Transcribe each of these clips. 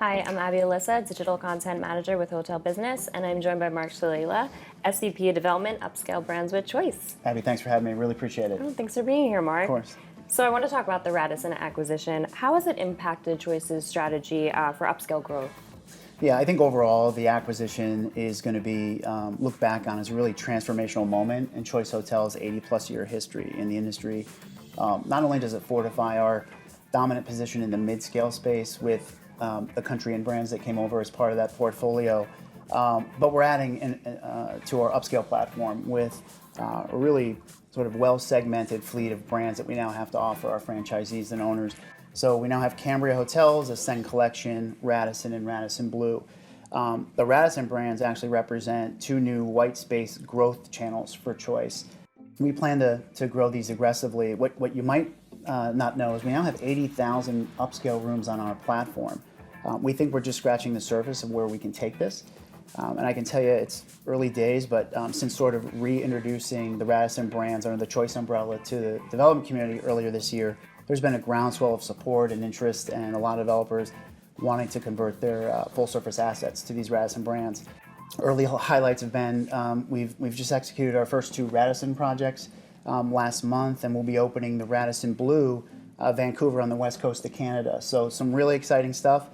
Hi, I'm Abby Elyssa, Digital Content Manager with Hotel Business, and I'm joined by Mark Shalala, SVP of Development, Upscale Brands with Choice. Abby, thanks for having me. Really appreciate it. Oh, thanks for being here, Mark. Of course. So I want to talk about the Radisson acquisition. How has it impacted Choice's strategy for upscale growth? Yeah, I think overall the acquisition is going to be looked back on as a really transformational moment in Choice Hotels' 80-plus year history in the industry. Not only does it fortify our dominant position in the mid-scale space with the country and brands that came over as part of that portfolio, but we're adding to our upscale platform with a really sort of well-segmented fleet of brands that we now have to offer our franchisees and owners. So we now have Cambria Hotels, Ascend Collection, Radisson, and Radisson Blu. The Radisson brands actually represent two new white space growth channels for Choice. We plan to grow these aggressively. What you might not know is we now have 80,000 upscale rooms on our platform. We think we're just scratching the surface of where we can take this. And I can tell you it's early days, but since sort of reintroducing the Radisson brands under the Choice umbrella to the development community earlier this year, there's been a groundswell of support and interest and a lot of developers wanting to convert their full-service assets to these Radisson brands. Early highlights have been we've just executed our first two Radisson projects last month, and we'll be opening the Radisson Blu Vancouver on the west coast of Canada. So some really exciting stuff.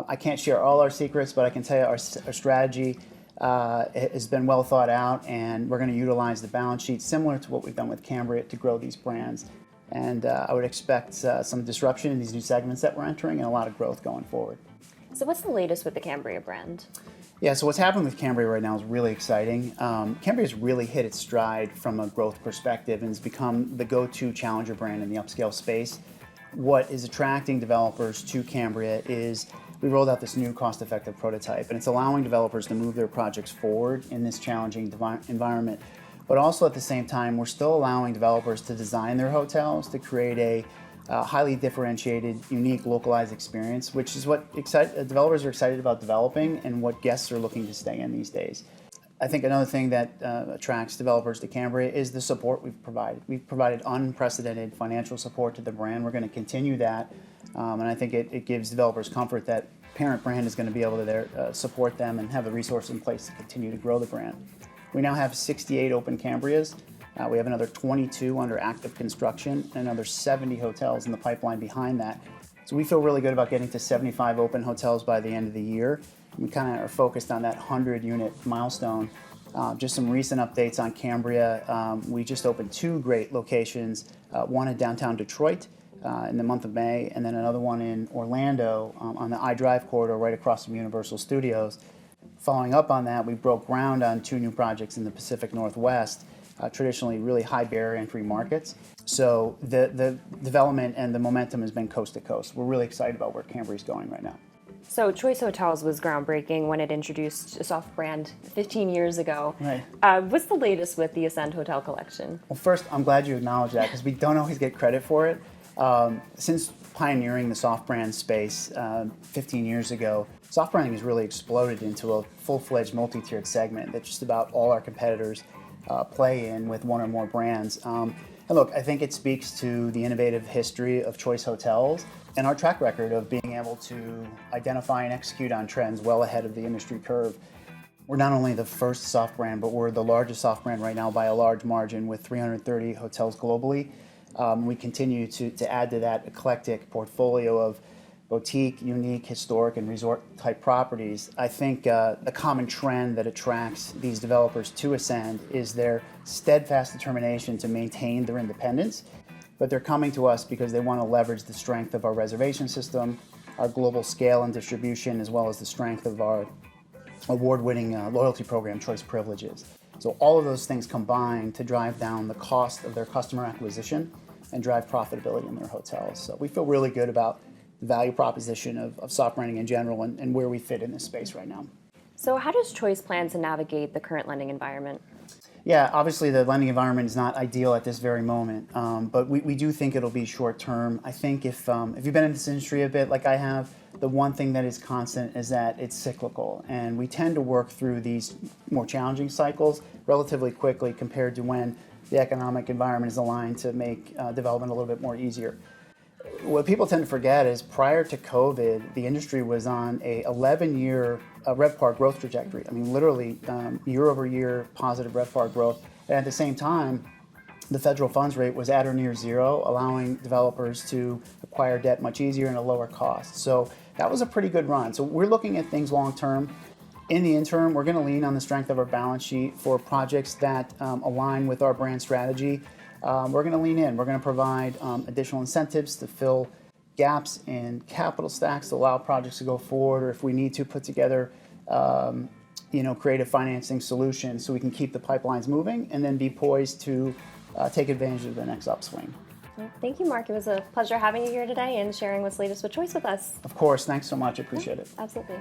I can't share all our secrets, but I can tell you our strategy has been well thought out, and we're going to utilize the balance sheet similar to what we've done with Cambria to grow these brands. And I would expect some disruption in these new segments that we're entering and a lot of growth going forward. So what's the latest with the Cambria brand? Yeah, so what's happened with Cambria right now is really exciting. Cambria's really hit its stride from a growth perspective and has become the go-to challenger brand in the upscale space. What is attracting developers to Cambria is we rolled out this new cost-effective prototype, and it's allowing developers to move their projects forward in this challenging environment. But also at the same time, we're still allowing developers to design their hotels to create a highly differentiated, unique, localized experience, which is what developers are excited about developing and what guests are looking to stay in these days. I think another thing that attracts developers to Cambria is the support we've provided. We've provided unprecedented financial support to the brand. We're going to continue that, and I think it gives developers comfort that parent brand is going to be able to support them and have the resources in place to continue to grow the brand. We now have 68 open Cambrias. We have another 22 under active construction and another 70 hotels in the pipeline behind that. So we feel really good about getting to 75 open hotels by the end of the year. We kind of are focused on that 100-unit milestone. Just some recent updates on Cambria. We just opened two great locations, one in downtown Detroit in the month of May, and then another one in Orlando on the iDrive corridor right across from Universal Studios. Following up on that, we broke ground on two new projects in the Pacific Northwest, traditionally really high barrier entry markets. So the development and the momentum has been coast to coast. We're really excited about where Cambria is going right now. So Choice Hotels was groundbreaking when it introduced a soft brand 15 years ago. Right. What's the latest with the Ascend Hotel Collection? Well, first, I'm glad you acknowledge that because we don't always get credit for it. Since pioneering the soft brand space 15 years ago, soft branding has really exploded into a full-fledged multi-tiered segment that just about all our competitors play in with one or more brands. And look, I think it speaks to the innovative history of Choice Hotels and our track record of being able to identify and execute on trends well ahead of the industry curve. We're not only the first soft brand, but we're the largest soft brand right now by a large margin with 330 hotels globally. We continue to add to that eclectic portfolio of boutique, unique, historic, and resort-type properties. I think the common trend that attracts these developers to Ascend is their steadfast determination to maintain their independence, but they're coming to us because they want to leverage the strength of our reservation system, our global scale and distribution, as well as the strength of our award-winning loyalty program, Choice Privileges. So all of those things combine to drive down the cost of their customer acquisition and drive profitability in their hotels. So we feel really good about the value proposition of soft branding in general and where we fit in this space right now. So how does Choice plan to navigate the current lending environment? Yeah, obviously the lending environment is not ideal at this very moment, but we do think it'll be short term. I think if you've been in this industry a bit like I have, the one thing that is constant is that it's cyclical, and we tend to work through these more challenging cycles relatively quickly compared to when the economic environment is aligned to make development a little bit more easier. what people tend to forget is prior to COVID, the industry was on a 11-year RevPAR growth trajectory. I mean, literally year over year positive RevPAR growth. And at the same time, the federal funds rate was at or near zero, allowing developers to acquire debt much easier and a lower cost. So that was a pretty good run. So we're looking at things long term. In the interim, we're going to lean on the strength of our balance sheet for projects that align with our brand strategy. We're going to lean in. We're going to provide additional incentives to fill gaps in capital stacks to allow projects to go forward, or if we need to put together creative financing solutions so we can keep the pipelines moving and then be poised to take advantage of the next upswing. Well, thank you, Mark. It was a pleasure having you here today and sharing what's latest with Choice with us. Of course, thanks so much. I appreciate it. Absolutely.